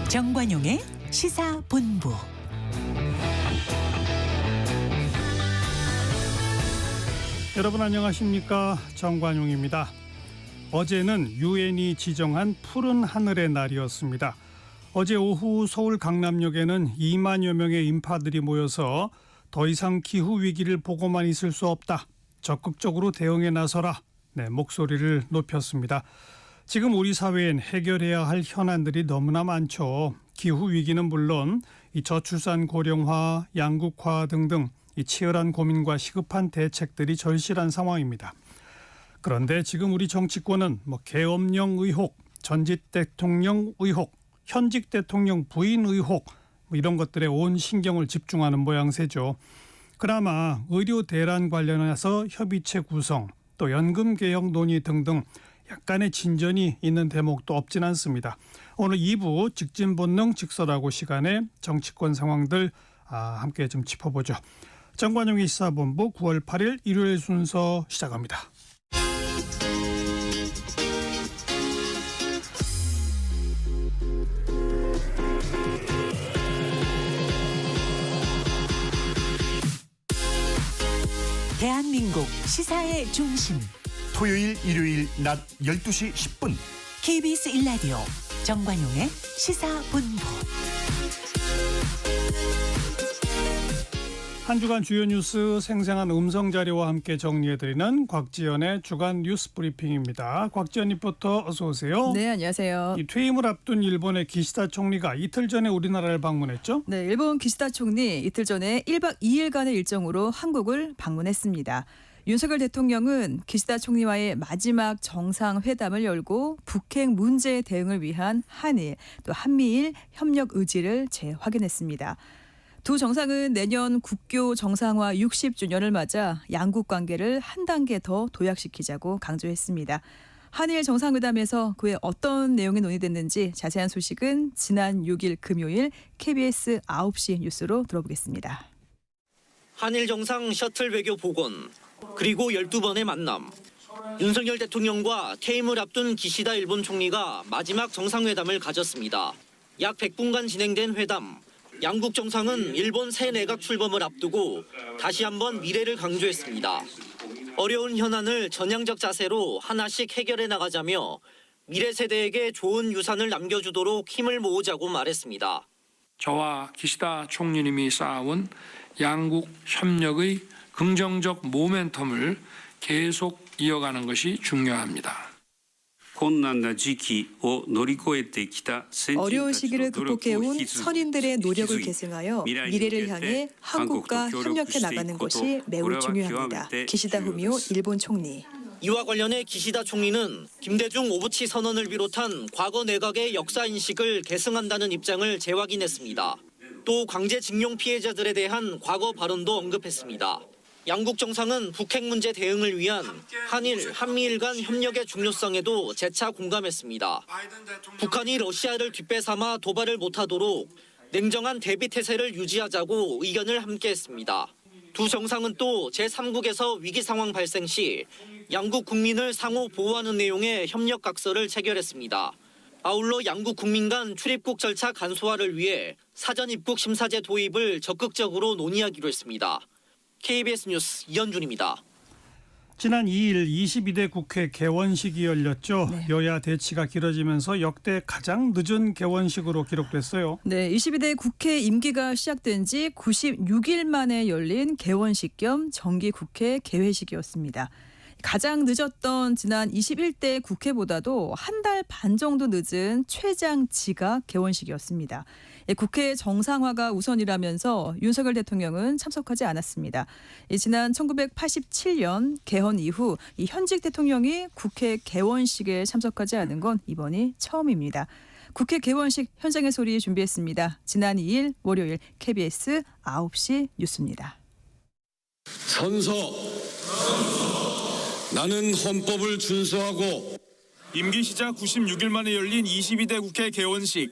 정관용의 시사본부. 여러분 안녕하십니까? 정관용입니다. 어제는 유엔이 지정한 푸른 하늘의 날이었습니다. 어제 오후 서울 강남역에는 2만여 명의 인파들이 모여서 더 이상 기후 위기를 보고만 있을 수 없다. 적극적으로 대응에 나서라. 목소리를 높였습니다. 지금 우리 사회엔 해결해야 할 현안들이 너무나 많죠. 기후 위기는 물론 이 저출산 고령화, 양극화 등등 이 치열한 고민과 시급한 대책들이 절실한 상황입니다. 그런데 지금 우리 정치권은 계엄령 의혹, 전직 대통령 의혹, 현직 대통령 부인 의혹 이런 것들에 온 신경을 집중하는 모양새죠. 그나마 의료 대란 관련해서 협의체 구성, 또 연금 개혁 논의 등등 약간의 진전이 있는 대목도 없진 않습니다. 오늘 2부 직진본능 직설하고 시간에 정치권 상황들 함께 좀 짚어보죠. 정관용의 시사본부 9월 8일 일요일 순서 시작합니다. 대한민국 시사의 중심. 토요일, 일요일 낮 12시 10분 KBS 1라디오 정관용의 시사본부. 한 주간 주요 뉴스 생생한 음성 자료와 함께 정리해드리는 곽지연의 주간 뉴스 브리핑입니다. 곽지연 리포터 어서 오세요. 네, 안녕하세요. 이 퇴임을 앞둔 일본의 기시다 총리가 이틀 전에 우리나라를 방문했죠? 네, 일본 기시다 총리 이틀 전에 1박 2일간의 일정으로 한국을 방문했습니다. 윤석열 대통령은 기시다 총리와의 마지막 정상회담을 열고 북핵 문제 대응을 위한 한일 또 한미일 협력 의지를 재확인했습니다. 두 정상은 내년 국교 정상화 60주년을 맞아 양국 관계를 한 단계 더 도약시키자고 강조했습니다. 한일 정상회담에서 그에 어떤 내용이 논의됐는지 자세한 소식은 지난 6일 금요일 KBS 9시 뉴스로 들어보겠습니다. 한일 정상 셔틀 외교 복원, 그리고 12번의 만남. 윤석열 대통령과 퇴임을 앞둔 기시다 일본 총리가 마지막 정상회담을 가졌습니다. 약 100분간 진행된 회담. 양국 정상은 일본 새 내각 출범을 앞두고 다시 한번 미래를 강조했습니다. 어려운 현안을 전향적 자세로 하나씩 해결해 나가자며 미래 세대에게 좋은 유산을 남겨주도록 힘을 모으자고 말했습니다. 저와 기시다 총리님이 쌓아온 양국 협력의 긍정적 모멘텀을 계속 이어가는 것이 중요합니다. 어려운 시기를 극복해온 선인들의 노력을 계승하여 미래를 향해 한국과 협력해 나가는 것이 매우 중요합니다. 기시다 후미오 일본 총리. 이와 관련해 기시다 총리는 김대중 오부치 선언을 비롯한 과거 내각의 역사 인식을 계승한다는 입장을 재확인했습니다. 또 강제징용 피해자들에 대한 과거 발언도 언급했습니다. 양국 정상은 북핵 문제 대응을 위한 한일, 한미일 간 협력의 중요성에도 재차 공감했습니다. 북한이 러시아를 뒷배삼아 도발을 못하도록 냉정한 대비 태세를 유지하자고 의견을 함께했습니다. 두 정상은 또 제3국에서 위기 상황 발생 시 양국 국민을 상호 보호하는 내용의 협력 각서를 체결했습니다. 아울러 양국 국민 간 출입국 절차 간소화를 위해 사전 입국 심사제 도입을 적극적으로 논의하기로 했습니다. KBS 뉴스 이현준입니다. 지난 2일 22대 국회 개원식이 열렸죠. 네. 여야 대치가 길어지면서 역대 가장 늦은 개원식으로 기록됐어요. 네, 22대 국회 임기가 시작된 지 96일 만에 열린 개원식 겸 정기국회 개회식이었습니다. 가장 늦었던 지난 21대 국회보다도 한 달 반 정도 늦은 최장 지각 개원식이었습니다. 국회 정상화가 우선이라면서 윤석열 대통령은 참석하지 않았습니다. 지난 1987년 개헌 이후 현직 대통령이 국회 개원식에 참석하지 않은 건 이번이 처음입니다. 국회 개원식 현장의 소리 준비했습니다. 지난 2일 월요일 KBS 9시 뉴스입니다. 선서 나는 헌법을 준수하고 임기 시작 96일 만에 열린 22대 국회 개원식.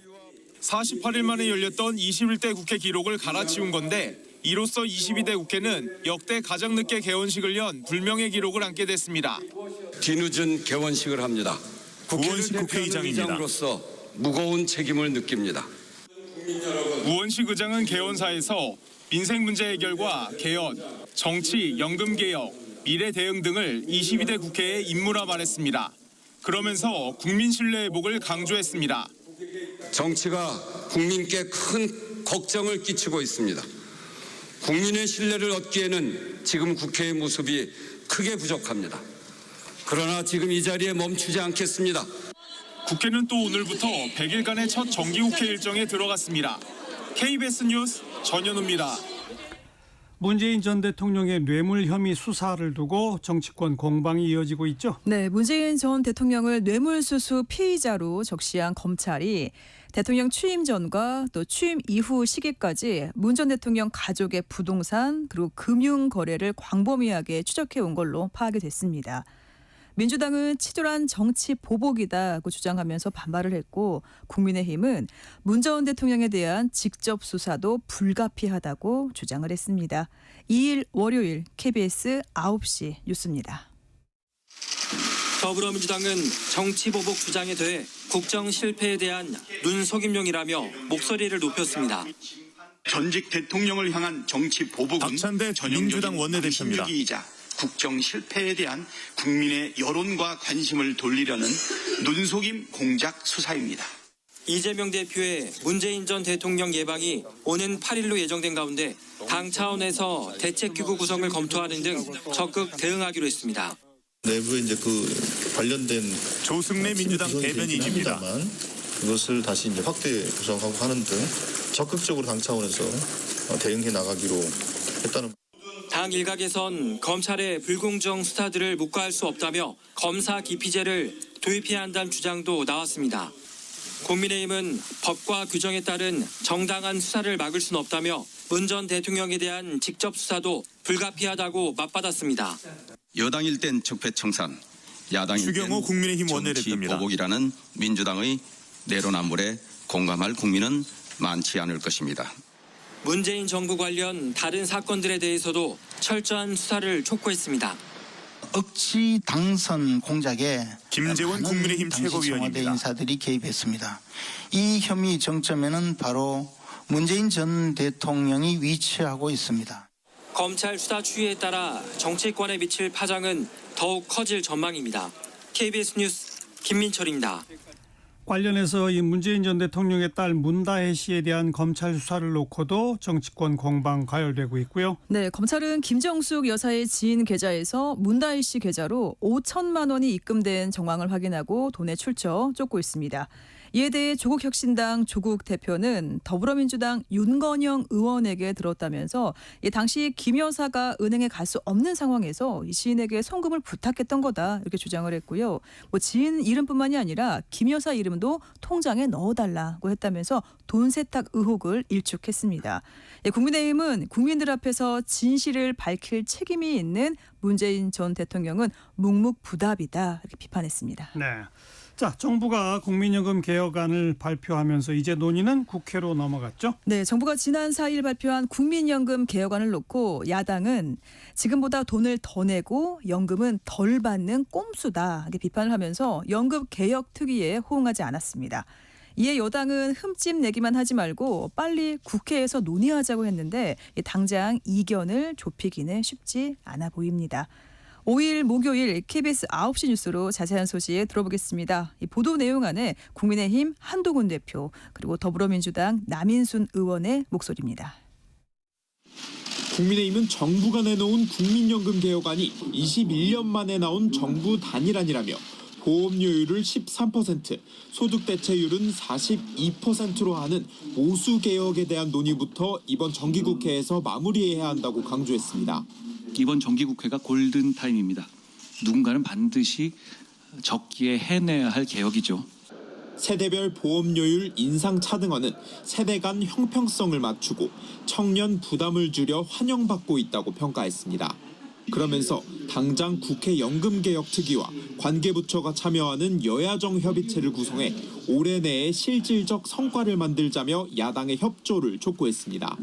48일 만에 열렸던 21대 국회 기록을 갈아치운 건데 이로써 22대 국회는 역대 가장 늦게 개원식을 연 불명예 기록을 안게 됐습니다. 뒤늦은 개원식을 합니다. 우원식 국회의장입니다. 국회의장으로서 무거운 책임을 느낍니다. 우원식 의장은 개원사에서 민생 문제 해결과 개헌, 정치, 연금 개혁, 미래 대응 등을 22대 국회에 임무라 말했습니다. 그러면서 국민 신뢰 회복을 강조했습니다. 정치가 국민께 큰 걱정을 끼치고 있습니다. 국민의 신뢰를 얻기에는 지금 국회의 모습이 크게 부족합니다. 그러나 지금 이 자리에 멈추지 않겠습니다. 국회는 또 오늘부터 100일간의 첫 정기국회 일정에 들어갔습니다. KBS 뉴스 전현우입니다. 문재인 전 대통령의 뇌물 혐의 수사를 두고 정치권 공방이 이어지고 있죠. 네, 문재인 전 대통령을 뇌물수수 피의자로 적시한 검찰이 대통령 취임 전과 또 취임 이후 시기까지 문 전 대통령 가족의 부동산 그리고 금융 거래를 광범위하게 추적해 온 걸로 파악이 됐습니다. 민주당은 치졸한 정치 보복이다고 주장하면서 반발을 했고 국민의힘은 문 전 대통령에 대한 직접 수사도 불가피하다고 주장을 했습니다. 2일 월요일 KBS 9시 뉴스입니다. 더불어민주당은 정치보복 주장에 대해 국정 실패에 대한 눈속임용이라며 목소리를 높였습니다. 전직 대통령을 향한 정치 보복은 박찬대 민주당 원내대표입니다. 이자 국정 실패에 대한 국민의 여론과 관심을 돌리려는 눈속임 공작 수사입니다. 이재명 대표의 문재인 전 대통령 예방이 오는 8일로 예정된 가운데 당 차원에서 대책기구 구성을 검토하는 등 적극 대응하기로 했습니다. 내부에 이제 그 관련된 조승래 민주당 대변인입니다. 그것을 다시 이제 확대 구성하고 하는 등 적극적으로 당 차원에서 대응해 나가기로 했다는. 당 일각에선 검찰의 불공정 수사들을 묵과할 수 없다며 검사 기피제를 도입해야 한다는 주장도 나왔습니다. 국민의힘은 법과 규정에 따른 정당한 수사를 막을 수는 없다며 문 전 대통령에 대한 직접 수사도 불가피하다고 맞받았습니다. 여당일 땐 적폐청산, 야당일 땐 국민의힘 정치 보복이라는 민주당의 내로남불에 공감할 국민은 많지 않을 것입니다. 문재인 정부 관련 다른 사건들에 대해서도 철저한 수사를 촉구했습니다. 억지 당선 공작에 김재원 국민의힘 최고위원입니다. 청와대 인사들이 개입했습니다. 이 혐의 정점에는 바로 문재인 전 대통령이 위치하고 있습니다. 검찰 수사 추이에 따라 정치권에 미칠 파장은 더욱 커질 전망입니다. KBS 뉴스 김민철입니다. 관련해서 이 문재인 전 대통령의 딸 문다혜 씨에 대한 검찰 수사를 놓고도 정치권 공방 가열되고 있고요. 네, 검찰은 김정숙 여사의 지인 계좌에서 문다혜 씨 계좌로 5천만 원이 입금된 정황을 확인하고 돈의 출처 쫓고 있습니다. 이에 대해 조국혁신당 조국 대표는 더불어민주당 윤건영 의원에게 들었다면서 당시 김 여사가 은행에 갈 수 없는 상황에서 이 지인에게 송금을 부탁했던 거다 이렇게 주장을 했고요. 지인 이름뿐만이 아니라 김 여사 이름도 통장에 넣어달라고 했다면서 돈 세탁 의혹을 일축했습니다. 국민의힘은 국민들 앞에서 진실을 밝힐 책임이 있는 문재인 전 대통령은 묵묵부답이다 이렇게 비판했습니다. 네. 자, 정부가 국민연금 개혁안을 발표하면서 이제 논의는 국회로 넘어갔죠? 네, 정부가 지난 4일 발표한 국민연금 개혁안을 놓고 야당은 지금보다 돈을 더 내고 연금은 덜 받는 꼼수다 이렇게 비판을 하면서 연금 개혁 특위에 호응하지 않았습니다. 이에 여당은 흠집 내기만 하지 말고 빨리 국회에서 논의하자고 했는데 당장 이견을 좁히기는 쉽지 않아 보입니다. 5일 목요일 KBS 9시 뉴스로 자세한 소식 들어보겠습니다. 이 보도 내용 안에 국민의힘 한동훈 대표 그리고 더불어민주당 남인순 의원의 목소리입니다. 국민의힘은 정부가 내놓은 국민연금 개혁안이 21년 만에 나온 정부 단일안이라며 보험료율을 13%, 소득 대체율은 42%로 하는 보수 개혁에 대한 논의부터 이번 정기국회에서 마무리해야 한다고 강조했습니다. 이번 정기국회가 골든타임입니다. 누군가는 반드시 적기에 해내야 할 개혁이죠. 세대별 보험료율 인상 차등화는 세대 간 형평성을 맞추고 청년 부담을 줄여 환영받고 있다고 평가했습니다. 그러면서 당장 국회 연금개혁특위와 관계부처가 참여하는 여야정 협의체를 구성해 올해 내에 실질적 성과를 만들자며 야당의 협조를 촉구했습니다.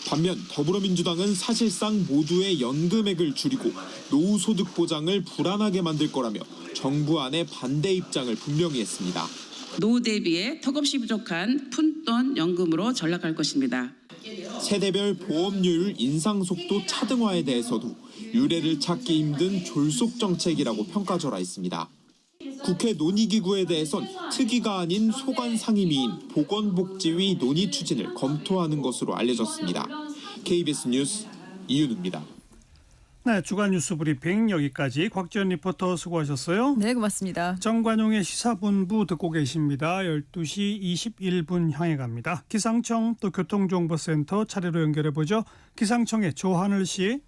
반면 더불어민주당은 사실상 모두의 연금액을 줄이고 노후소득 보장을 불안하게 만들 거라며 정부 안에 반대 입장을 분명히 했습니다. 노후 대비에 턱없이 부족한 푼돈 연금으로 전락할 것입니다. 세대별 보험료율 인상 속도 차등화에 대해서도 유례를 찾기 힘든 졸속 정책이라고 평가절하했습니다. 국회 논의기구에 대해선 특위가 아닌 소관 상임위인 보건복지위 논의 추진을 검토하는 것으로 알려졌습니다. KBS 뉴스 이윤우입니다. 네, 주간 뉴스 브리핑 여기까지. 곽지연 리포터 수고하셨어요. 네, 고맙습니다. 정관용의 시사본부 듣고 계십니다. 12시 21분 향해 갑니다. 기상청 또 교통정보센터 차례로 연결해보죠. 기상청의 조하늘 씨.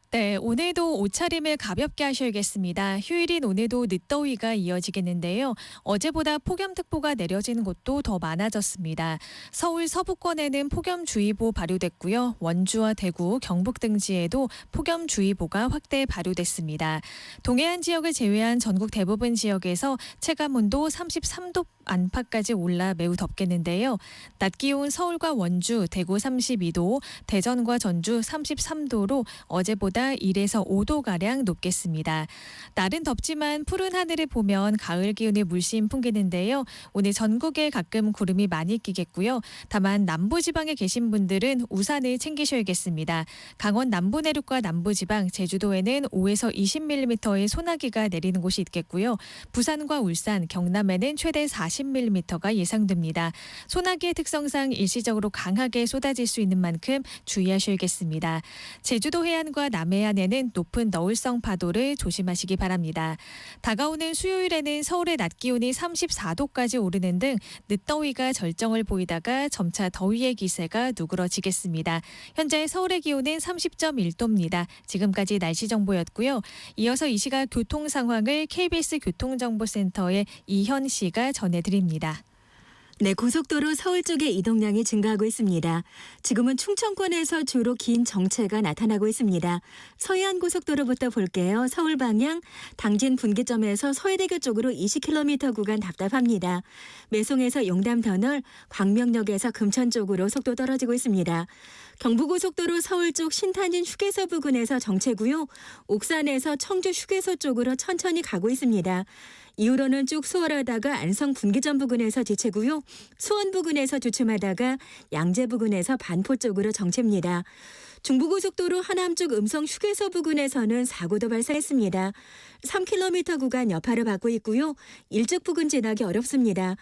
네, 오늘도 옷차림을 가볍게 하셔야겠습니다. 휴일인 오늘도 늦더위가 이어지겠는데요. 어제보다 폭염특보가 내려지는 곳도 더 많아졌습니다. 서울 서부권에는 폭염주의보 발효됐고요. 원주와 대구, 경북 등지에도 폭염주의보가 확대 발효됐습니다. 동해안 지역을 제외한 전국 대부분 지역에서 체감온도 33도 안팎까지 올라 매우 덥겠는데요. 낮 기온 서울과 원주, 대구 32도, 대전과 전주 33도로 어제보다 1에서 5도가량 높겠습니다. 날은 덥지만 푸른 하늘을 보면 가을 기운이 물씬 풍기는데요. 오늘 전국에 가끔 구름이 많이 끼겠고요. 다만 남부지방에 계신 분들은 우산을 챙기셔야겠습니다. 강원 남부 내륙과 남부지방, 제주도에는 5에서 20mm의 소나기가 내리는 곳이 있겠고요. 부산과 울산, 경남에는 최대 40mm가 예상됩니다. 소나기의 특성상 일시적으로 강하게 쏟아질 수 있는 만큼 주의하셔야겠습니다. 제주도 해안과 남해안에는 높은 너울성 파도를 조심하시기 바랍니다. 다가오는 수요일에는 서울의 낮 기온이 34도까지 오르는 등 늦더위가 절정을 보이다가 점차 더위의 기세가 누그러지겠습니다. 현재 서울의 기온은 30.1도입니다. 지금까지 날씨 정보였고요. 이어서 이 시각 교통 상황을 KBS 교통정보센터의 이현 씨가 전해드립니다. 네, 고속도로 서울 쪽의 이동량이 증가하고 있습니다. 지금은 충청권에서 주로 긴 정체가 나타나고 있습니다. 서해안고속도로부터 볼게요. 서울 방향 당진 분기점에서 서해대교 쪽으로 20km 구간 답답합니다. 매송에서 용담터널, 광명역에서 금천 쪽으로 속도 떨어지고 있습니다. 경부고속도로 서울 쪽 신탄진 휴게소 부근에서 정체고요. 옥산에서 청주 휴게소 쪽으로 천천히 가고 있습니다. 이후로는 쭉 수월하다가 안성 분기점 부근에서 지체고요. 수원 부근에서 주춤하다가 양재 부근에서 반포 쪽으로 정체입니다. 중부고속도로 하남 쪽 음성 휴게소 부근에서는 사고도 발생했습니다. 3km 구간 여파를 받고 있고요. 일찍 부근 지나기 어렵습니다.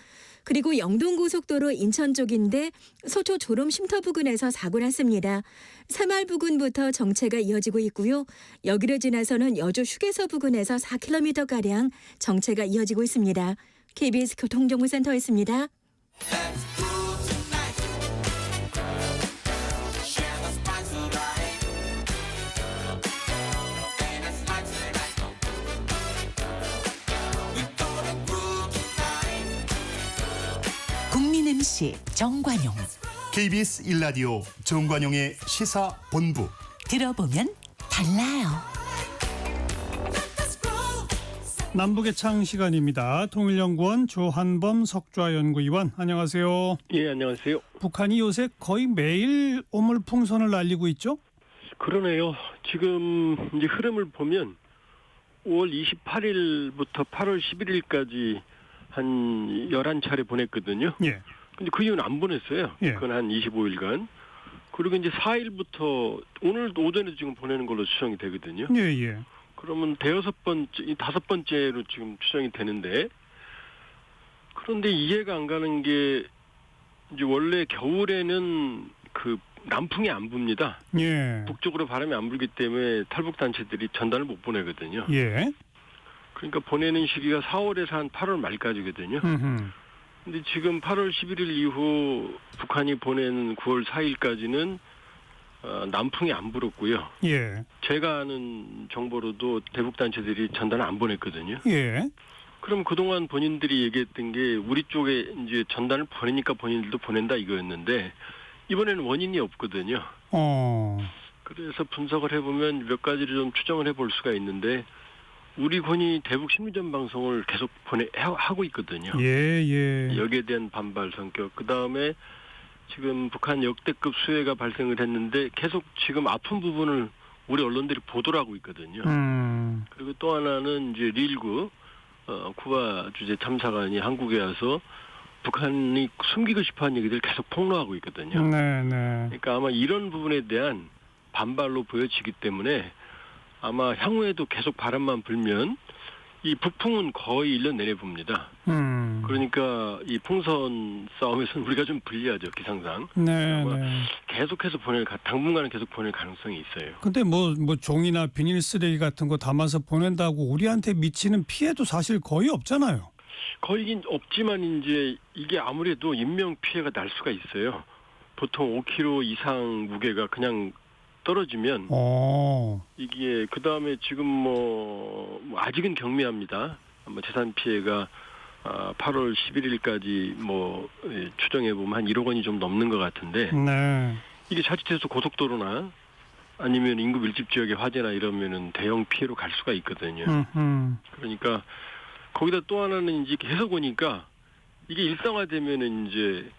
그리고 영동고속도로 인천 쪽인데 소초 졸음 쉼터 부근에서 사고 났습니다. 새마을 부근부터 정체가 이어지고 있고요. 여기를 지나서는 여주 휴게소 부근에서 4km가량 정체가 이어지고 있습니다. KBS 교통정보센터였습니다. 국민 MC 정관용. KBS 1라디오 정관용의 시사본부. 들어보면 달라요. 남북의 창 시간입니다. 통일연구원 조한범 석좌연구위원, 안녕하세요. 예, 안녕하세요. 북한이 요새 거의 매일 오물풍선을 날리고 있죠? 그러네요. 지금 이제 흐름을 보면 5월 28일부터 8월 11일까지 한 11차례 보냈거든요. 예. 근데 그 이후는 안 보냈어요. 예. 그건 한 25일간. 그리고 이제 4일부터 오늘 오전에 지금 보내는 걸로 추정이 되거든요. 예, 예. 그러면 다섯 번째로 지금 추정이 되는데, 그런데 이해가 안 가는 게 이제 원래 겨울에는 그 남풍이 안 붑니다. 예. 북쪽으로 바람이 안 불기 때문에 탈북 단체들이 전단을 못 보내거든요. 예. 그러니까 보내는 시기가 4월에서 한 8월 말까지거든요. 근데 지금 8월 11일 이후 북한이 보내는 9월 4일까지는 남풍이 안 불었고요. 예. 제가 아는 정보로도 대북 단체들이 전단을 안 보냈거든요. 예. 그럼 그동안 본인들이 얘기했던 게 우리 쪽에 이제 전단을 보내니까 본인들도 보낸다 이거였는데 이번에는 원인이 없거든요. 그래서 분석을 해보면 몇 가지를 좀 추정을 해볼 수가 있는데 우리 군이 대북 심리전 방송을 계속 하고 있거든요. 예. 여기에 대한 반발 성격. 그 다음에 지금 북한 역대급 수해가 발생을 했는데 계속 지금 아픈 부분을 우리 언론들이 보도를 하고 있거든요. 그리고 또 하나는 이제 릴구 쿠바 주재 참사관이 한국에 와서 북한이 숨기고 싶어하는 얘기들을 계속 폭로하고 있거든요. 그러니까 아마 이런 부분에 대한 반발로 보여지기 때문에 아마 향후에도 계속 바람만 불면 이 북풍은 거의 1년 내내 붑니다. 그러니까 이 풍선 싸움에서는 우리가 좀 불리하죠, 기상상. 계속해서 당분간은 계속 보낼 가능성이 있어요. 근데 뭐 종이나 비닐 쓰레기 같은 거 담아서 보낸다고 우리한테 미치는 피해도 사실 거의 없잖아요. 거의긴 없지만 이제 이게 아무래도 인명 피해가 날 수가 있어요. 보통 5kg 이상 무게가 그냥 떨어지면 이게 그 다음에 지금 뭐 아직은 경미합니다. 재산 피해가 8월 11일까지 뭐 추정해 보면 한 1억 원이 좀 넘는 것 같은데 이게 자칫해서 고속도로나 아니면 인구 밀집 지역의 화재나 이러면은 대형 피해로 갈 수가 있거든요. 그러니까 거기다 또 하나는 이제 계속 오니까 이게 일상화되면은 이제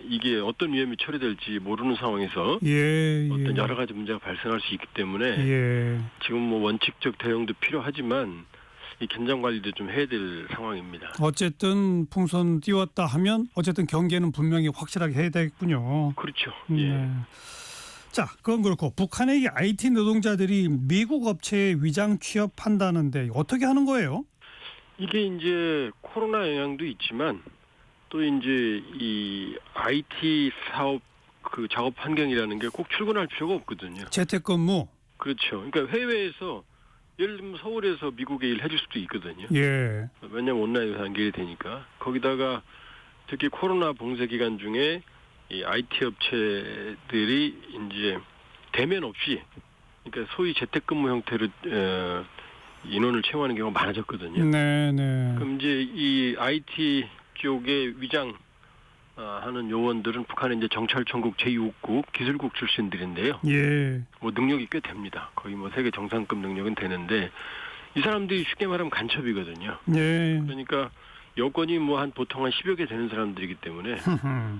이게 어떤 위험이 처리될지 모르는 상황에서 어떤 여러 가지 문제가 발생할 수 있기 때문에 지금 뭐 원칙적 대응도 필요하지만 이 견장 관리도 좀 해야 될 상황입니다. 어쨌든 풍선 띄웠다 하면 어쨌든 경계는 분명히 확실하게 해야 되겠군요. 그렇죠. 자, 그건 그렇고 북한의 IT 노동자들이 미국 업체에 위장 취업한다는데 어떻게 하는 거예요? 이게 이제 코로나 영향도 있지만 또 이제 이 IT 사업 그 작업 환경이라는 게 꼭 출근할 필요가 없거든요. 재택근무. 그렇죠. 그러니까 해외에서 예를 들면 서울에서 미국에 일해줄 수도 있거든요. 왜냐하면 온라인으로 연결이 되니까. 거기다가 특히 코로나 봉쇄 기간 중에 이 IT 업체들이 이제 대면 없이 그러니까 소위 재택근무 형태로 인원을 채용하는 경우가 많아졌거든요. 그럼 이제 이 IT 쪽에 위장 하는 요원들은 북한의 이제 정찰청국 제6국 기술국 출신들인데요. 뭐 능력이 꽤 됩니다. 거의 뭐 세계 정상급 능력은 되는데 이 사람들이 쉽게 말하면 간첩이거든요. 그러니까 여권이 뭐 보통 한 10여 개 되는 사람들이기 때문에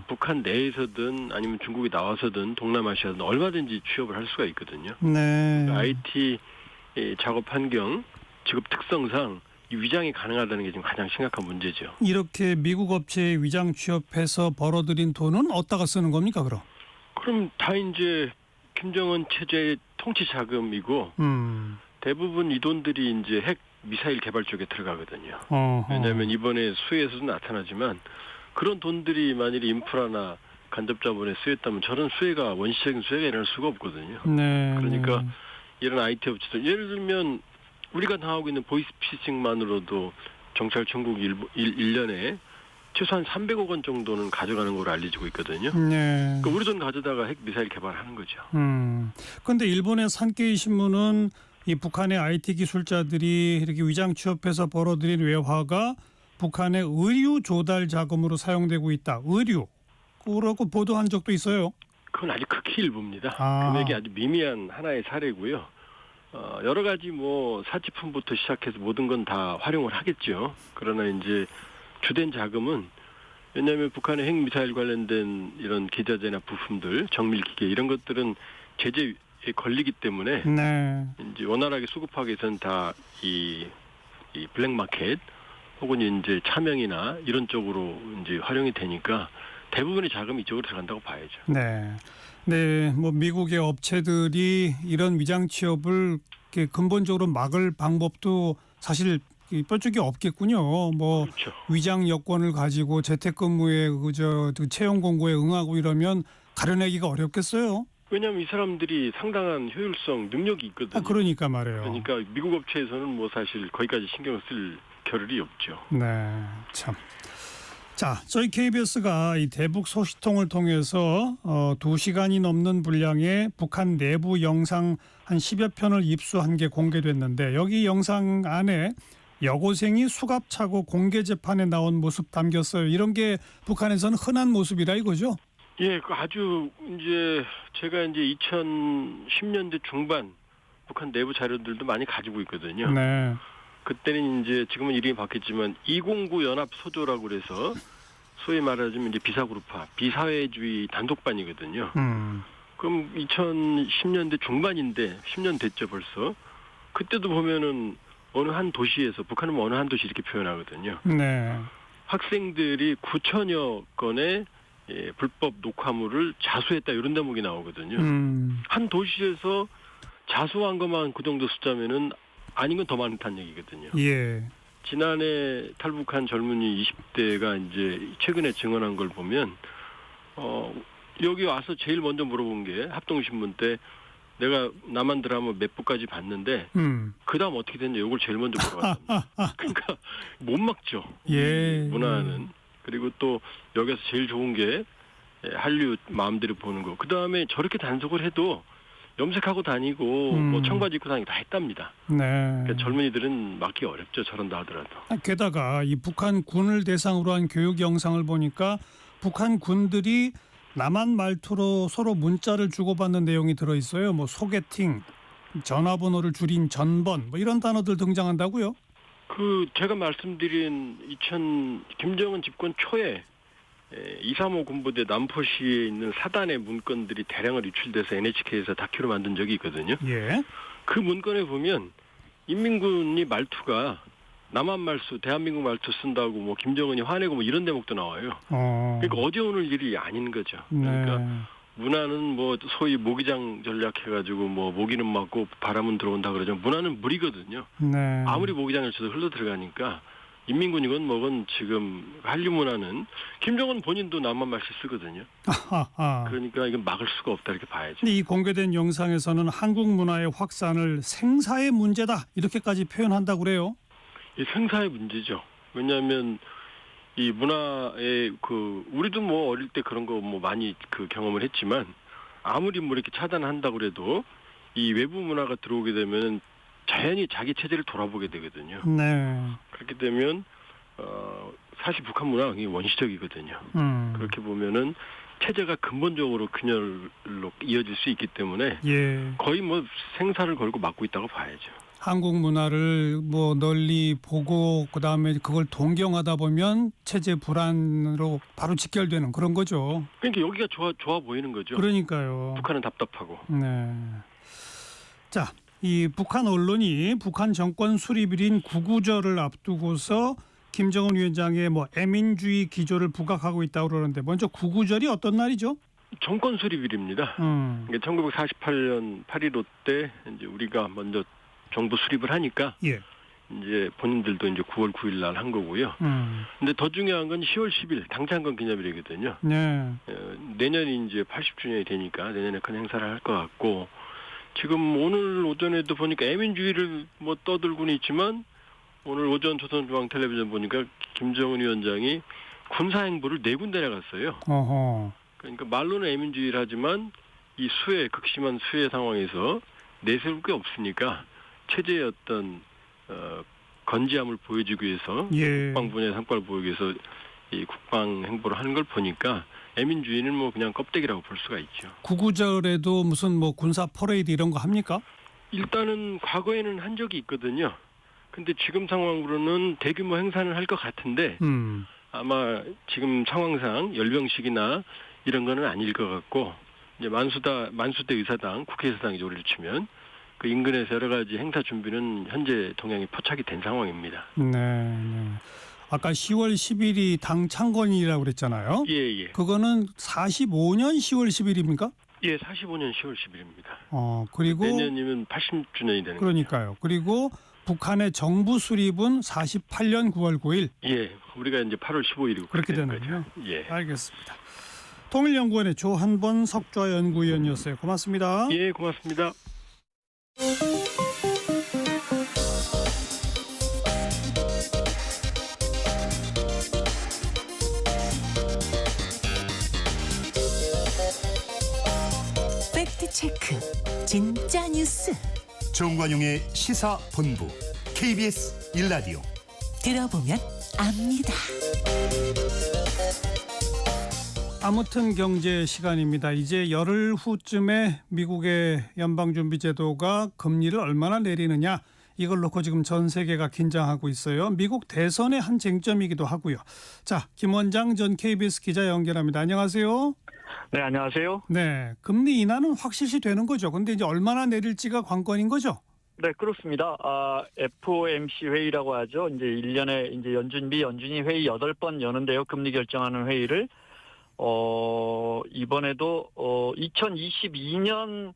북한 내에서든 아니면 중국에 나와서든 동남아시아든 얼마든지 취업을 할 수가 있거든요. 그러니까 IT 작업 환경, 직업 특성상 이 위장이 가능하다는 게 지금 가장 심각한 문제죠. 이렇게 미국 업체에 위장 취업해서 벌어들인 돈은 어디다가 쓰는 겁니까, 그럼? 그럼 다 이제 김정은 체제의 통치 자금이고 대부분 이 돈들이 이제 핵 미사일 개발 쪽에 들어가거든요. 왜냐하면 이번에 수해에서도 나타나지만 그런 돈들이 만일에 인프라나 간접 자본에 쓰였다면 저런 수혜가 원시적인 수혜가 일어날 수가 없거든요. 그러니까 이런 IT 업체들 예를 들면 우리가 당하고 있는 보이스피싱만으로도 정찰청국이 1년에 최소한 300억 원 정도는 가져가는 걸로 알려지고 있거든요. 그러니까 우리 돈 가져다가 핵 미사일 개발하는 거죠. 그런데 일본의 산케이 신문은 이 북한의 IT 기술자들이 이렇게 위장 취업해서 벌어들인 외화가 북한의 의류 조달 자금으로 사용되고 있다. 의류. 그렇고 보도한 적도 있어요. 그건 아주 극히 일부입니다. 금액이 아주 미미한 하나의 사례고요. 여러 가지 뭐 사치품부터 시작해서 모든 건 다 활용을 하겠죠. 그러나 이제 주된 자금은 왜냐하면 북한의 핵미사일 관련된 이런 기자재나 부품들, 정밀기계 이런 것들은 제재에 걸리기 때문에 이제 원활하게 수급하기 위해서는 다 이 블랙마켓 혹은 이제 차명이나 이런 쪽으로 이제 활용이 되니까 대부분의 자금이 이쪽으로 들어간다고 봐야죠. 뭐 미국의 업체들이 이런 위장 취업을 근본적으로 막을 방법도 사실 뾰족이 없겠군요. 뭐 그렇죠. 위장 여권을 가지고 재택근무에 채용 공고에 응하고 이러면 가려내기가 어렵겠어요. 왜냐하면 이 사람들이 상당한 효율성, 능력이 있거든요. 그러니까 말이에요. 그러니까 미국 업체에서는 뭐 사실 거기까지 신경을 쓸 겨를이 없죠. 참. 자, 저희 KBS가 이 대북 소식통을 통해서 2시간이 넘는 분량의 북한 내부 영상 한 10여 편을 입수한 게 공개됐는데 여기 영상 안에 여고생이 수갑 차고 공개 재판에 나온 모습 담겼어요. 이런 게 북한에서는 흔한 모습이라 이거죠? 아주 이제 제가 이제 2010년대 중반 북한 내부 자료들도 많이 가지고 있거든요. 그때는 이제 지금은 이름이 바뀌었지만 209 연합 소조라고 그래서 소위 말하자면 이제 비사그룹화, 비사회주의 단독반이거든요. 그럼 2010년대 중반인데 10년 됐죠 벌써. 그때도 보면은 어느 한 도시에서 북한은 어느 한 도시 이렇게 표현하거든요. 네. 학생들이 9천여 건의 불법 녹화물을 자수했다 이런 대목이 나오거든요. 한 도시에서 자수한 것만 그 정도 숫자면은 아닌 건 더 많다는 얘기거든요. 예. 지난해 탈북한 젊은이 20대가 이제 최근에 증언한 걸 보면 여기 와서 제일 먼저 물어본 게 합동신문 때 내가 남한 드라마 몇 부까지 봤는데 그다음 어떻게 됐냐 이걸 제일 먼저 물어봤습니다. 그러니까 못 막죠. 예. 문화는. 그리고 또 여기서 제일 좋은 게 한류 마음대로 보는 거. 그다음에 저렇게 단속을 해도 염색하고 다니고 뭐 청바지 입고 다니고 다 했답니다. 네. 그러니까 젊은이들은 막기 어렵죠. 저런다 하더라도. 게다가 이 북한 군을 대상으로 한 교육 영상을 보니까 북한 군들이 남한 말투로 서로 문자를 주고받는 내용이 들어있어요. 뭐 소개팅, 전화번호를 줄인 전번 뭐 이런 단어들 등장한다고요? 제가 말씀드린 김정은 집권 초에 235 군부대 남포시에 있는 사단의 문건들이 대량으로 유출돼서 NHK에서 다큐로 만든 적이 있거든요. 예. 그 문건에 보면 인민군이 말투가 남한 말투, 대한민국 말투 쓴다고 뭐 김정은이 화내고 뭐 이런 대목도 나와요. 그러니까 어제 오늘 일이 아닌 거죠. 그러니까 네. 문화는 뭐 소위 모기장 전략해가지고 뭐 모기는 맞고 바람은 들어온다 그러죠. 문화는 물이거든요. 네. 아무리 모기장을 쳐도 흘러 들어가니까 인민군이건 뭐건 지금 한류 문화는 김정은 본인도 남한 말씨 쓰거든요. 그러니까 이건 막을 수가 없다 이렇게 봐야죠. 근데 이 공개된 영상에서는 한국 문화의 확산을 생사의 문제다 이렇게까지 표현한다고 그래요. 이 생사의 문제죠. 왜냐하면 이 문화의 우리도 뭐 어릴 때 그런 거 뭐 많이 경험을 했지만 아무리 뭐 이렇게 차단한다고 그래도 이 외부 문화가 들어오게 되면 자연히 자기 체제를 돌아보게 되거든요. 네. 그렇게 되면 사실 북한 문화가 원시적이거든요. 그렇게 보면은 체제가 근본적으로 균열로 이어질 수 있기 때문에 거의 뭐 생사를 걸고 막고 있다고 봐야죠. 한국 문화를 뭐 널리 보고 그다음에 그걸 동경하다 보면 체제 불안으로 바로 직결되는 그런 거죠. 그러니까 여기가 좋아 보이는 거죠. 그러니까요. 북한은 답답하고. 네. 자, 이 북한 언론이 북한 정권 수립일인 구구절을 앞두고서 김정은 위원장의 뭐 애민주의 기조를 부각하고 있다고 그러는데 먼저 구구절이 어떤 날이죠? 정권 수립일입니다. 그러니까 1948년 8.15 때 이제 우리가 먼저 정부 수립을 하니까 이제 본인들도 이제 9월 9일 날 한 거고요. 근데 더 중요한 건 10월 10일 당창건 기념일이거든요. 네. 내년이 이제 80주년이 되니까 내년에 큰 행사를 할 것 같고 지금 오늘 오전에도 보니까 애민주의를 뭐 떠들고는 있지만 오늘 오전 조선중앙 텔레비전 보니까 김정은 위원장이 군사행보를 4군데나 갔어요. 그러니까 말로는 애민주의를 하지만 이 극심한 수해 상황에서 내세울 게 없으니까 체제의 어떤 건재함을 보여주기 위해서 국방 분야의 성과를 보이기 위해서 이 국방 행보를 하는 걸 보니까 애민주의는 뭐 그냥 껍데기라고 볼 수가 있죠. 구구절에도 무슨 뭐 군사 퍼레이드 이런 거 합니까? 일단은 과거에는 한 적이 있거든요. 근데 지금 상황으로는 대규모 행사는 할 것 같은데 아마 지금 상황상 열병식이나 이런 거는 아닐 것 같고 이제 만수대 의사당, 국회의사당이 조리를 치면 그 인근에서 여러 가지 행사 준비는 현재 동향이 포착이 된 상황입니다. 네. 아까 10월 10일이 당 창건이라고 그랬잖아요. 예. 그거는 45년 10월 10일입니까? 예, 45년 10월 10일입니다. 그리고 내년이면 80주년이 되는 그러니까요. 거죠. 그리고 북한의 정부 수립은 48년 9월 9일. 예, 우리가 이제 8월 15일이고 그렇게 되는군요. 예, 알겠습니다. 통일연구원의 조한번 석좌 연구위원이었어요. 고맙습니다. 예, 고맙습니다. 팩트체크 진짜 뉴스 정관용의 시사본부 KBS 1라디오 들어보면 압니다. 아무튼 경제 시간입니다. 이제 열흘 후쯤에 미국의 연방준비제도가 금리를 얼마나 내리느냐 이걸 놓고 지금 전 세계가 긴장하고 있어요. 미국 대선의 한 쟁점이기도 하고요. 자, 김원장 전 KBS 기자 연결합니다. 안녕하세요. 네, 안녕하세요. 네, 금리 인하는 확실시 되는 거죠. 근데 이제 얼마나 내릴지가 관건인 거죠. 네, 그렇습니다. FOMC 회의라고 하죠. 이제 1년에 이제 연준이 회의 8번 여는데요. 금리 결정하는 회의를. 이번에도 2022년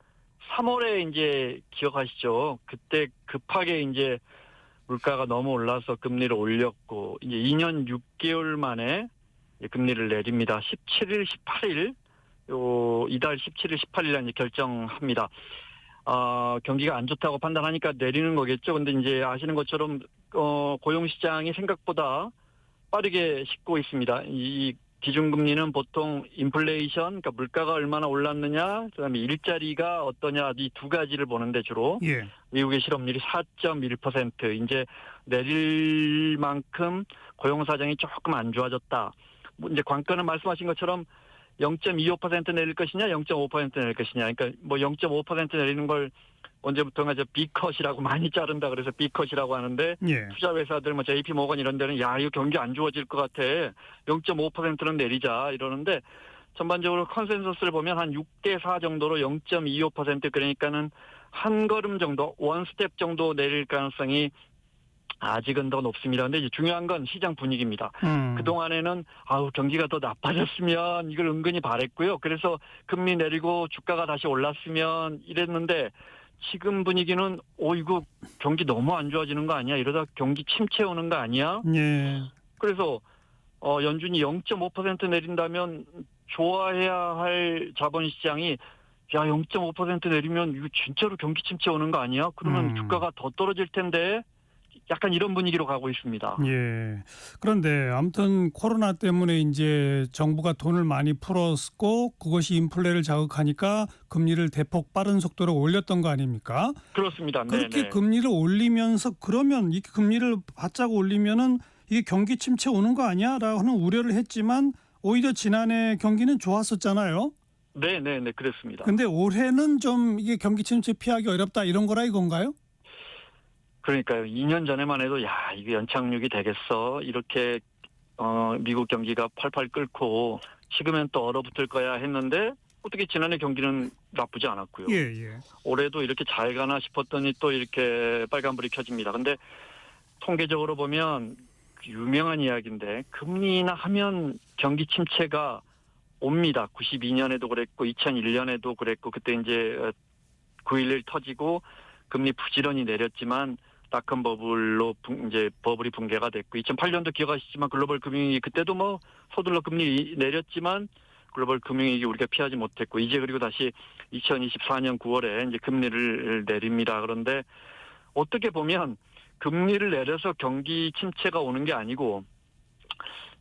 3월에 이제 기억하시죠? 그때 급하게 이제 물가가 너무 올라서 금리를 올렸고 이제 2년 6개월 만에 금리를 내립니다. 17일, 18일 이달 17일, 18일에 이제 결정합니다. 경기가 안 좋다고 판단하니까 내리는 거겠죠. 근데 이제 아시는 것처럼 고용 시장이 생각보다 빠르게 식고 있습니다. 이 기준금리는 보통 인플레이션, 그러니까 물가가 얼마나 올랐느냐, 그다음에 일자리가 어떠냐 이 두 가지를 보는데 주로 미국의 실업률이 4.1%, 이제 내릴 만큼 고용 사정이 조금 안 좋아졌다. 이제 관건은 말씀하신 것처럼 0.25% 내릴 것이냐, 0.5% 내릴 것이냐. 그러니까 뭐 0.5% 내리는 걸 언제부턴가 B컷이라고 많이 자른다 그래서 B컷이라고 하는데 투자 회사들 뭐 JP 모건 이런 데는 야, 이거 경기 안 좋아질 것 같아. 0.5%는 내리자 이러는데 전반적으로 컨센서스를 보면 한 6대4 정도로 0.25% 그러니까는 한 걸음 정도, 원 스텝 정도 내릴 가능성이 아직은 더 높습니다. 근데 이제 중요한 건 시장 분위기입니다. 그동안에는 경기가 더 나빠졌으면 이걸 은근히 바랬고요. 그래서 금리 내리고 주가가 다시 올랐으면 이랬는데 지금 분위기는 이거 경기 너무 안 좋아지는 거 아니야? 이러다 경기 침체 오는 거 아니야? 그래서 연준이 0.5% 내린다면 좋아해야 할 자본시장이 야 0.5% 내리면 이거 진짜로 경기 침체 오는 거 아니야? 그러면 주가가 더 떨어질 텐데 약간 이런 분위기로 가고 있습니다. 예. 그런데 아무튼 코로나 때문에 이제 정부가 돈을 많이 풀었고 그것이 인플레를 자극하니까 금리를 대폭 빠른 속도로 올렸던 거 아닙니까? 그렇습니다. 그렇게 네네. 금리를 올리면서 그러면 이 금리를 바짝 올리면은 이게 경기 침체 오는 거 아니야라고 하는 우려를 했지만 오히려 지난해 경기는 좋았었잖아요. 네네네 그렇습니다. 근데 올해는 좀 이게 경기 침체 피하기 어렵다 이런 거라 이건가요? 그러니까요. 2년 전에만 해도 이게 연착륙이 되겠어. 이렇게 미국 경기가 팔팔 끓고 식으면 또 얼어붙을 거야 했는데 어떻게 지난해 경기는 나쁘지 않았고요. 올해도 이렇게 잘 가나 싶었더니 또 이렇게 빨간불이 켜집니다. 근데 통계적으로 보면 유명한 이야기인데 금리 인하하면 경기 침체가 옵니다. 92년에도 그랬고 2001년에도 그랬고 그때 이제 9.11 터지고 금리 부지런히 내렸지만 닷컴 버블로 이제 버블이 붕괴가 됐고 2008년도 기억하시지만 글로벌 금융위기 그때도 뭐 서둘러 금리 내렸지만 글로벌 금융위기 우리가 피하지 못했고 이제 그리고 다시 2024년 9월에 이제 금리를 내립니다. 그런데 어떻게 보면 금리를 내려서 경기 침체가 오는 게 아니고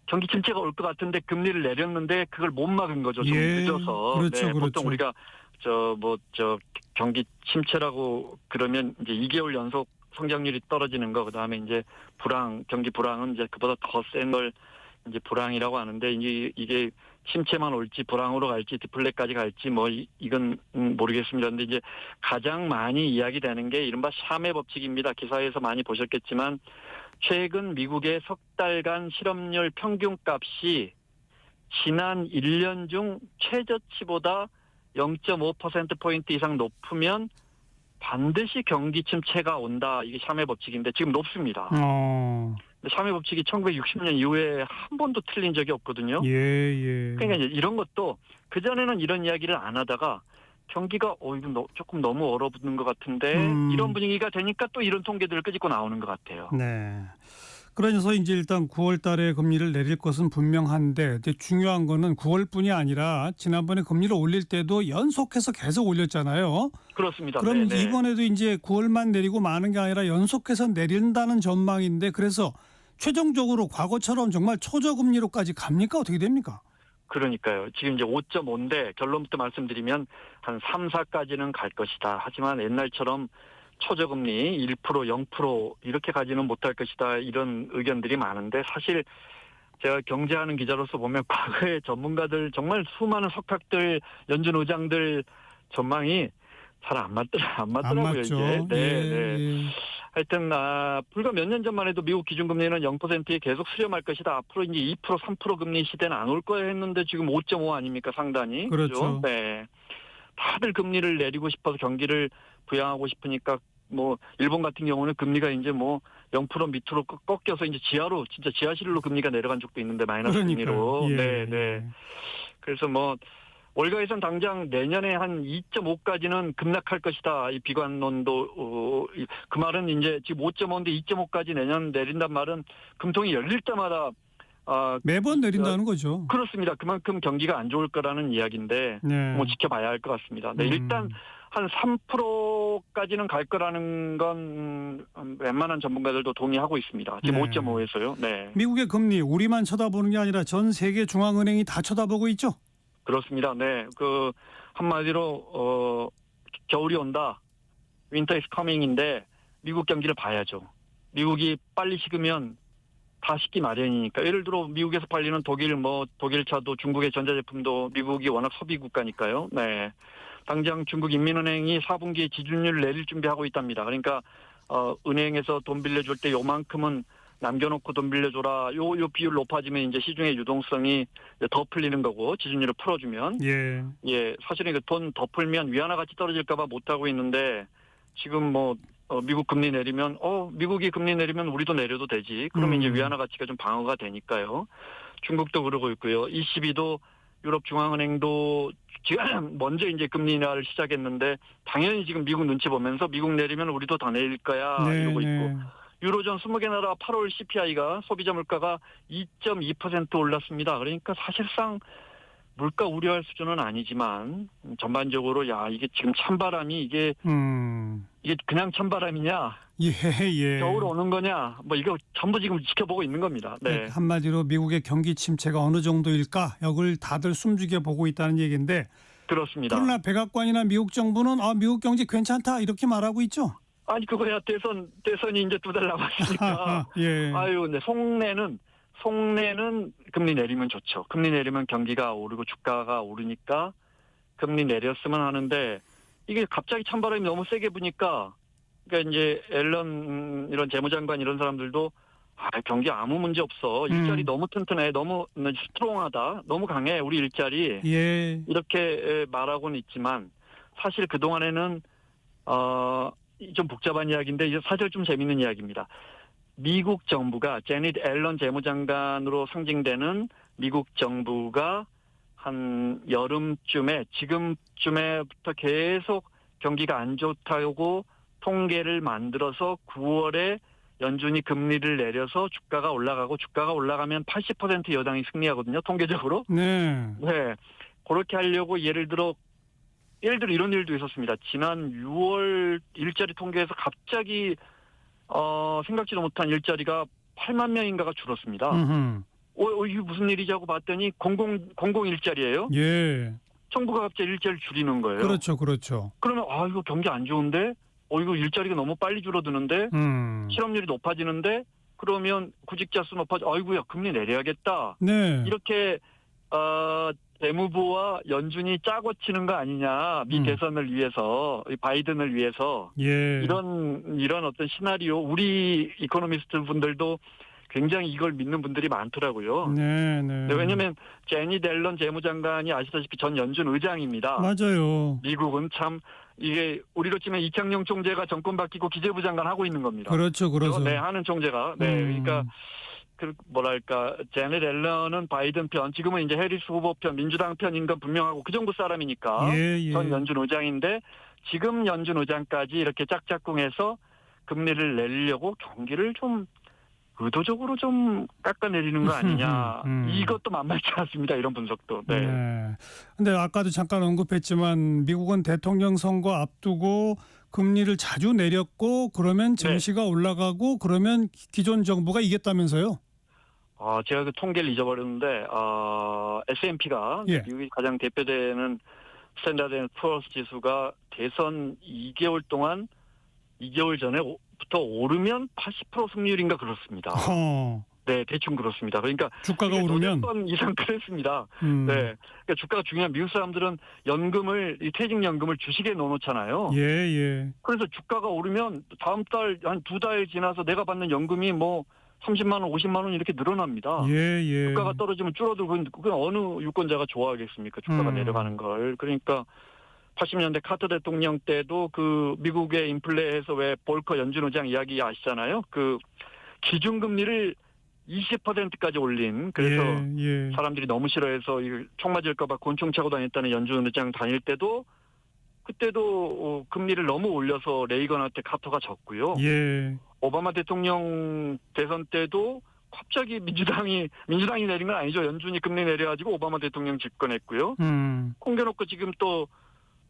경기 침체가 올 것 같은데 금리를 내렸는데 그걸 못 막은 거죠. 좀 늦어서. 그렇죠, 그렇죠. 보통 우리가 경기 침체라고 그러면 이제 2개월 연속 성장률이 떨어지는 거, 그다음에 이제 경기 불황은 이제 그보다 더 센 걸 이제 불황이라고 하는데 이게 침체만 올지 불황으로 갈지 디플레까지 갈지 뭐 이건 모르겠습니다. 근데 이제 가장 많이 이야기되는 게 이른바 샴의 법칙입니다. 기사에서 많이 보셨겠지만 최근 미국의 석 달간 실업률 평균값이 지난 1년 중 최저치보다 0.5%포인트 이상 높으면 반드시 경기 침체가 온다. 이게 샴의 법칙인데 지금 높습니다. 근데 샴의 법칙이 1960년 이후에 한 번도 틀린 적이 없거든요. 그러니까 이제 이런 것도 그전에는 이런 이야기를 안 하다가 경기가 이거 조금 너무 얼어붙는 것 같은데 이런 분위기가 되니까 또 이런 통계들을 끄집고 나오는 것 같아요. 네. 그래서 이제 일단 9월 달에 금리를 내릴 것은 분명한데 중요한 거는 9월뿐이 아니라 지난번에 금리를 올릴 때도 연속해서 계속 올렸잖아요. 그렇습니다. 그럼 네네. 이번에도 이제 9월만 내리고 마는 게 아니라 연속해서 내린다는 전망인데 그래서 최종적으로 과거처럼 정말 초저금리로까지 갑니까? 어떻게 됩니까? 그러니까요. 지금 이제 5.5인데 결론부터 말씀드리면 한 3, 4까지는 갈 것이다. 하지만 옛날처럼 초저금리 1%, 0% 이렇게 가지는 못할 것이다. 이런 의견들이 많은데 사실 제가 경제하는 기자로서 보면 과거의 전문가들 정말 수많은 석학들, 연준 의장들 전망이 잘 안 맞더라고요. 이제. 네. 하여튼 불과 몇 년 전만 해도 미국 기준금리는 0%에 계속 수렴할 것이다. 앞으로 이제 2%, 3% 금리 시대는 안 올 거야 했는데 지금 5.5 아닙니까 상단이. 그렇죠. 네. 다들 금리를 내리고 싶어서 경기를 부양하고 싶으니까 뭐 일본 같은 경우는 금리가 이제 뭐 0% 밑으로 꺾여서 이제 지하로 진짜 지하실로 금리가 내려간 적도 있는데 마이너스 금리로. 예. 네. 그래서 뭐 월가에선 당장 내년에 한 2.5까지는 급락할 것이다. 이 비관론도 그 말은 이제 지금 5.5인데 2.5까지 내년 내린단 말은 금통이 열릴 때마다 매번 내린다는 거죠. 그렇습니다. 그만큼 경기가 안 좋을 거라는 이야기인데 네. 뭐 지켜봐야 할 것 같습니다. 네, 일단 한 3%까지는 갈 거라는 건 웬만한 전문가들도 동의하고 있습니다. 지금 네. 5.5에서요. 네. 미국의 금리 우리만 쳐다보는 게 아니라 전 세계 중앙은행이 다 쳐다보고 있죠. 그렇습니다. 네. 그 한마디로 겨울이 온다. Winter is coming인데 미국 경기를 봐야죠. 미국이 빨리 식으면 다 식기 마련이니까. 예를 들어 미국에서 팔리는 독일차도 중국의 전자제품도 미국이 워낙 소비 국가니까요. 네. 당장 중국 인민은행이 4분기에 지준율을 내릴 준비하고 있답니다. 그러니까 은행에서 돈 빌려줄 때 요만큼은 남겨놓고 돈 빌려줘라. 요 비율 높아지면 이제 시중의 유동성이 더 풀리는 거고 지준율을 풀어주면. 예. 사실은 돈 더 풀면 위안화 가치 떨어질까봐 못 하고 있는데 지금 뭐 미국 금리 내리면 미국이 금리 내리면 우리도 내려도 되지. 그러면 이제 위안화 가치가 좀 방어가 되니까요. 중국도 그러고 있고요. ECB도 유럽 중앙은행도 지금 먼저 이제 금리 인하를 시작했는데 당연히 지금 미국 눈치 보면서 미국 내리면 우리도 더 내릴 거야 이러고 있고. 유로존 20개 나라 8월 CPI가 소비자 물가가 2.2% 올랐습니다. 그러니까 사실상 물가 우려할 수준은 아니지만 전반적으로 이게 지금 찬바람이 이게 그냥 찬바람이냐? 예. 겨울 오는 거냐? 뭐 이거 전부 지금 지켜보고 있는 겁니다. 네. 한마디로 미국의 경기 침체가 어느 정도일까? 이걸 다들 숨죽여 보고 있다는 얘기인데. 그렇습니다. 그러나 백악관이나 미국 정부는 미국 경제 괜찮다 이렇게 말하고 있죠. 아니 그거야 대선이 이제 2달 남았으니까. 예. 근데 속내는 금리 내리면 좋죠. 금리 내리면 경기가 오르고 주가가 오르니까 금리 내렸으면 하는데 이게 갑자기 찬바람이 너무 세게 부니까 그러니까 이제 앨런 이런 재무장관 이런 사람들도 경기 아무 문제 없어. 일자리 너무 튼튼해. 너무 스트롱하다. 너무 강해. 우리 일자리. 예. 이렇게 말하고는 있지만 사실 그동안에는 좀 복잡한 이야기인데 이제 사실 좀 재밌는 이야기입니다. 미국 정부가 제닛 앨런 재무장관으로 상징되는 미국 정부가 한 여름쯤에 지금쯤에부터 계속 경기가 안 좋다고 통계를 만들어서 9월에 연준이 금리를 내려서 주가가 올라가고 주가가 올라가면 80% 여당이 승리하거든요. 통계적으로. 네. 그렇게 하려고 예를 들어 이런 일도 있었습니다. 지난 6월 일자리 통계에서 갑자기 생각지도 못한 일자리가 8만 명인가가 줄었습니다. 이게 무슨 일이지 하고 봤더니 공공 일자리예요. 예. 정부가 갑자기 일자리를 줄이는 거예요. 그렇죠. 그러면 이거 경기 안 좋은데, 이거 일자리가 너무 빨리 줄어드는데, 실업률이 높아지는데, 그러면 구직자 수 아이고야 금리 내려야겠다. 네. 이렇게 재무부와 연준이 짜고 치는 거 아니냐. 미 대선을 위해서, 바이든을 위해서. 예. 이런 어떤 시나리오, 우리 이코노미스트 분들도 굉장히 이걸 믿는 분들이 많더라고요. 네. 왜냐하면 제닛 앨런 재무장관이 아시다시피 전 연준 의장입니다. 맞아요. 미국은 참 이게 우리로 치면 이창용 총재가 정권 바뀌고 기재부 장관 하고 있는 겁니다. 그렇죠. 네, 하는 총재가. 그러니까 제닛 앨런은 바이든 편, 지금은 이제 해리스 후보 편, 민주당 편인 건 분명하고 그 정부 사람이니까 전 연준 의장인데 지금 연준 의장까지 이렇게 짝짝꿍해서 금리를 내리려고 경기를 좀 의도적으로 좀 깎아내리는 거 아니냐. 이것도 만만치 않습니다. 이런 분석도. 네. 근데 아까도 잠깐 언급했지만 미국은 대통령 선거 앞두고 금리를 자주 내렸고 그러면 증시가 올라가고 그러면 기존 정부가 이겼다면서요? 제가 그 통계를 잊어버렸는데 S&P가 미국이 가장 대표되는 스탠다드 앤 푸어스 지수가 대선 2개월 전에부터 오르면 80% 승률인가 그렇습니다. 네, 대충 그렇습니다. 그러니까 주가가 오르면 5번 이상 그랬습니다. 네, 그러니까 주가가 중요한 미국 사람들은 퇴직연금을 주식에 넣어놓잖아요. 예. 그래서 주가가 오르면 다음 달 한 2달 지나서 내가 받는 연금이 뭐 30만 원, 50만 원 이렇게 늘어납니다. 예. 주가가 떨어지면 줄어들고 그건 어느 유권자가 좋아하겠습니까? 주가가 내려가는 걸. 그러니까 80년대 카터 대통령 때도 그 미국의 인플레에서 왜 볼커 연준 의장 이야기 아시잖아요. 그 기준금리를 20%까지 올린, 그래서 사람들이 너무 싫어해서 총 맞을까 봐 곤충 차고 다녔다는 연준 의장 다닐 때도 그때도 금리를 너무 올려서 레이건한테 카터가 졌고요. 오바마 대통령 대선 때도 갑자기 민주당이 내린 건 아니죠. 연준이 금리 내려가지고 오바마 대통령 집권했고요. 콩겨놓고 지금 또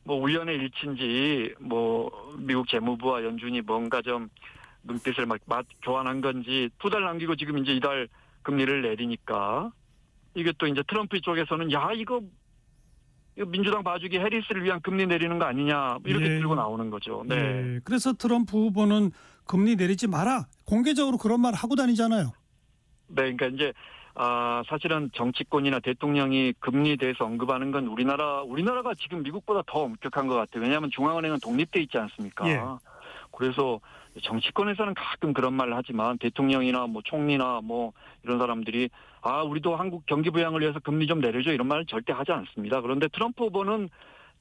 뭐 우연의 일치인지 뭐 미국 재무부와 연준이 뭔가 좀 눈빛을 막 교환한 건지 2달 남기고 지금 이제 이달 금리를 내리니까 이게 또 이제 트럼프 쪽에서는 야 이거 민주당 봐주기 해리스를 위한 금리 내리는 거 아니냐 이렇게 들고 나오는 거죠. 네. 그래서 트럼프 후보는 금리 내리지 마라 공개적으로 그런 말 하고 다니잖아요. 네, 그러니까 이제 사실은 정치권이나 대통령이 금리에 대해서 언급하는 건 우리나라가 지금 미국보다 더 엄격한 것 같아요. 왜냐하면 중앙은행은 독립돼 있지 않습니까? 그래서 정치권에서는 가끔 그런 말을 하지만 대통령이나 뭐 총리나 뭐 이런 사람들이 우리도 한국 경기 부양을 위해서 금리 좀 내려줘 이런 말을 절대 하지 않습니다. 그런데 트럼프 후보는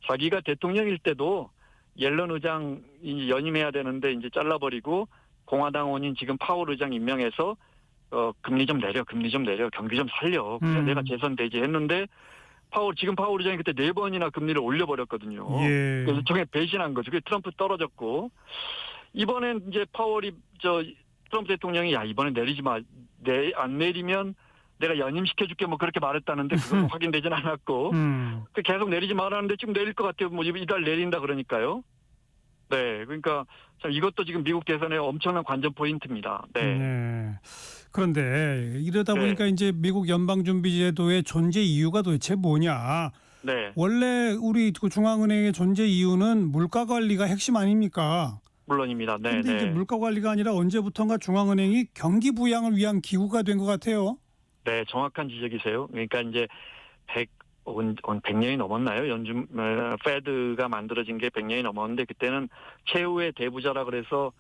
자기가 대통령일 때도 옐런 의장 연임해야 되는데 이제 잘라버리고 공화당원인 지금 파월 의장 임명해서 금리 좀 내려, 경기 좀 살려. 그래서 내가 재선되지 했는데 지금 파월 의장이 그때 4번이나 금리를 올려버렸거든요. 그래서 일종의 배신한 거죠. 그래서 트럼프 떨어졌고 이번엔 이제 트럼프 대통령이 이번에 내리지 마, 안 내리면 내가 연임시켜줄게 뭐 그렇게 말했다는데 그건 확인되진 않았고 계속 내리지 말라는데 지금 내릴 것 같아요. 뭐 이달 내린다 그러니까요. 네, 그러니까 참 이것도 지금 미국 대선의 엄청난 관전 포인트입니다. 네. 그런데 이러다 보니까 이제 미국 연방준비제도의 존재 이유가 도대체 뭐냐? 네. 원래 우리 중앙은행의 존재 이유는 물가 관리가 핵심 아닙니까? 물론입니다. 네. 근데 이제 물가 관리가 아니라 언제부턴가 중앙은행이 경기 부양을 위한 기구가 된 것 같아요. 네, 정확한 지적이세요. 그러니까 이제 100년이 넘었나요? 페드가 만들어진 게 100년이 넘었는데 그때는 최후의 대부자라 그래서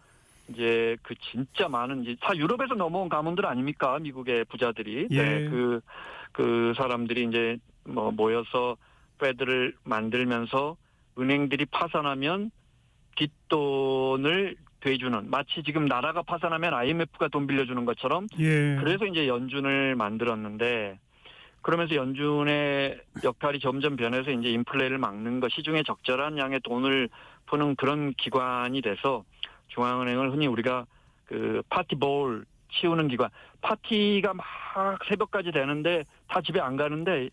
이제 그 진짜 많은 다 유럽에서 넘어온 가문들 아닙니까? 미국의 부자들이. 네, 그 사람들이 이제 뭐 모여서 페드를 만들면서 은행들이 파산하면 뒷돈을 대주는, 마치 지금 나라가 파산하면 IMF가 돈 빌려주는 것처럼 그래서 이제 연준을 만들었는데 그러면서 연준의 역할이 점점 변해서 이제 인플레를 막는 것, 시중에 적절한 양의 돈을 푸는 그런 기관이 돼서 중앙은행을 흔히 우리가 그 파티볼 치우는 기관, 파티가 막 새벽까지 되는데 다 집에 안 가는데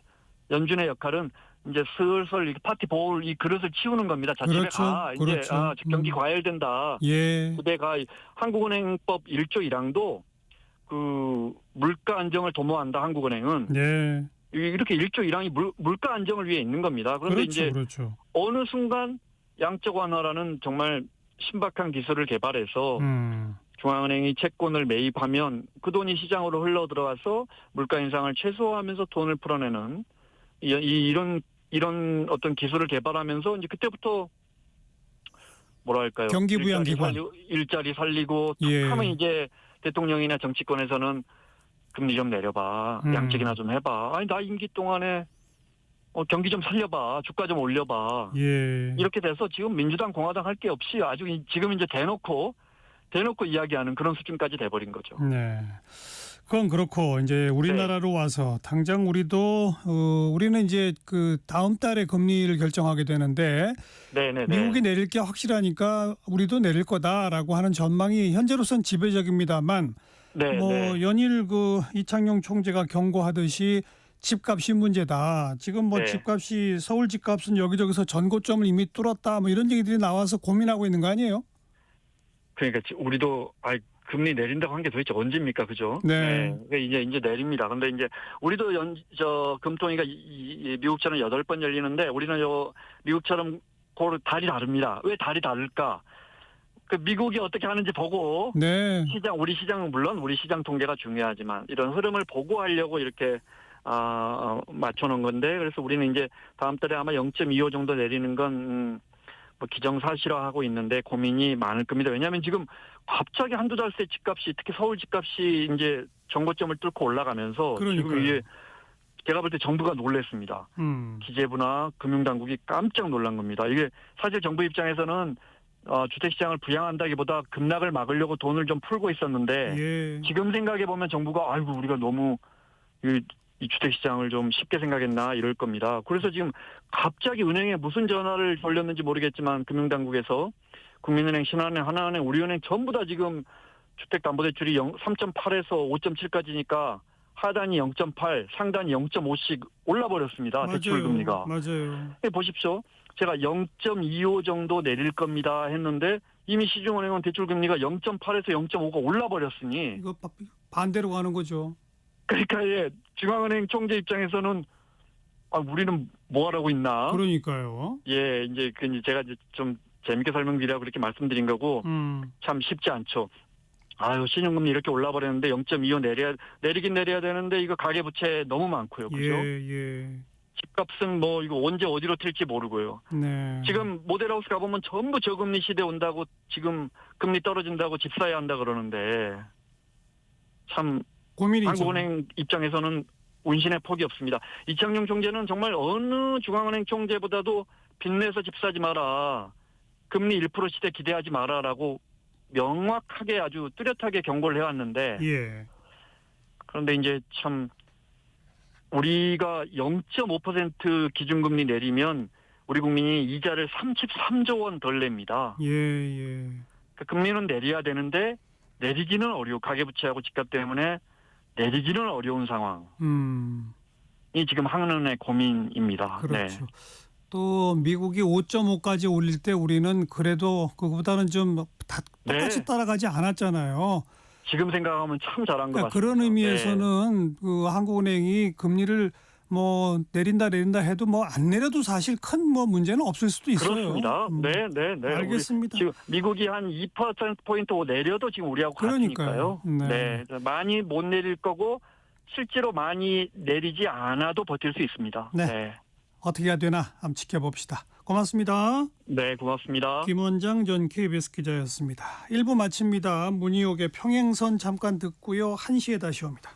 연준의 역할은 이제 슬슬 이 파티볼 이 그릇을 치우는 겁니다. 자, 집에 가. 이제 경기 과열된다. 집에 가. 한국은행법 1조 1항도 그 물가 안정을 도모한다. 한국은행은 이렇게 1조 1항이 물가 안정을 위해 있는 겁니다. 그런데 이제 어느 순간 양적 완화라는 정말 신박한 기술을 개발해서 중앙은행이 채권을 매입하면 그 돈이 시장으로 흘러 들어와서 물가 인상을 최소화하면서 돈을 풀어내는 이런 어떤 기술을 개발하면서 이제 그때부터 뭐랄까요? 경기 부양 기관 일자리 살리고 하면 이제 대통령이나 정치권에서는 금리 좀 내려봐, 양적이나 좀 해봐. 나 임기 동안에 경기 좀 살려봐, 주가 좀 올려봐. 이렇게 돼서 지금 민주당, 공화당 할 게 없이 아주 지금 이제 대놓고 이야기하는 그런 수준까지 돼버린 거죠. 네. 그건 그렇고 이제 우리나라로 와서 당장 우리는 이제 그 다음 달에 금리를 결정하게 되는데 미국이 내릴 게 확실하니까 우리도 내릴 거다라고 하는 전망이 현재로선 지배적입니다만 연일 그 이창용 총재가 경고하듯이 집값이 문제다. 지금 집값이 서울 집값은 여기저기서 전고점을 이미 뚫었다. 뭐 이런 얘기들이 나와서 고민하고 있는 거 아니에요? 그러니까 우리도 금리 내린다고 한 게 도대체 언제입니까, 그죠? 네. 이제 내립니다. 근데 이제 우리도 금통위가 미국처럼 8번 열리는데 우리는 미국처럼 달이 다릅니다. 왜 달이 다를까? 그 미국이 어떻게 하는지 보고 우리 시장은 물론 우리 시장 통계가 중요하지만 이런 흐름을 보고 하려고 이렇게 맞춰놓은 건데 그래서 우리는 이제 다음 달에 아마 0.25 정도 내리는 건 뭐 기정사실화하고 있는데 고민이 많을 겁니다. 왜냐하면 지금 갑자기 한두 달 새 집값이 특히 서울 집값이 이제 정고점을 뚫고 올라가면서 지금 이게 제가 볼 때 정부가 놀랐습니다. 기재부나 금융당국이 깜짝 놀란 겁니다. 이게 사실 정부 입장에서는 주택시장을 부양한다기보다 급락을 막으려고 돈을 좀 풀고 있었는데 예. 지금 생각해 보면 정부가 아이고 우리가 너무 이 주택시장을 좀 쉽게 생각했나 이럴 겁니다. 그래서 지금 갑자기 은행에 무슨 전화를 돌렸는지 모르겠지만 금융당국에서 국민은행, 신한은행, 하나은행, 우리은행 전부 다 지금 주택담보대출이 3.8에서 5.7까지니까 하단이 0.8, 상단이 0.5씩 올라버렸습니다. 대출금리가. 맞아요. 보십시오. 제가 0.25 정도 내릴 겁니다 했는데 이미 시중은행은 대출금리가 0.8에서 0.5가 올라버렸으니 이거 반대로 가는 거죠. 그러니까 중앙은행 총재 입장에서는 우리는 뭐 하라고 있나? 그러니까요. 예, 이제 제가 좀 재밌게 설명드리라고 그렇게 말씀드린 거고 참 쉽지 않죠. 아유, 신용금리 이렇게 올라버렸는데 0.25 내리긴 내려야 되는데 이거 가계부채 너무 많고요. 그죠? 예. 집값은 뭐 이거 언제 어디로 튈지 모르고요. 네. 지금 모델하우스 가보면 전부 저금리 시대 온다고 지금 금리 떨어진다고 집 사야 한다 그러는데 참 고민이죠. 한국은행 입장에서는 운신의 폭이 없습니다. 이창용 총재는 정말 어느 중앙은행 총재보다도 빚내서 집 사지 마라. 금리 1% 시대 기대하지 마라라고 명확하게 아주 뚜렷하게 경고를 해왔는데 예. 그런데 이제 참 우리가 0.5% 기준금리 내리면 우리 국민이 이자를 33조 원 덜 냅니다. 예. 그 금리는 내려야 되는데 내리기는 어려워. 가계부채하고 집값 때문에 내리기는 어려운 상황이 지금 한은의 고민입니다. 그렇죠. 네. 또 미국이 5.5까지 올릴 때 우리는 그래도 그거보다는 좀 똑같이 따라가지 않았잖아요. 지금 생각하면 참 잘한 것 같습니다. 그런 의미에서는 그 한국은행이 금리를 뭐 내린다 해도 뭐 안 내려도 사실 큰 뭐 문제는 없을 수도 있어요. 그렇습니다. 네. 알겠습니다. 지금 미국이 한 2%포인트 내려도 지금 우리하고 같으니까요. 네. 많이 못 내릴 거고 실제로 많이 내리지 않아도 버틸 수 있습니다. 네. 어떻게 해야 되나 한번 지켜봅시다. 고맙습니다. 네, 고맙습니다. 김원장 전 KBS 기자였습니다. 1부 마칩니다. 문희옥의 평행선 잠깐 듣고요. 1시에 다시 옵니다.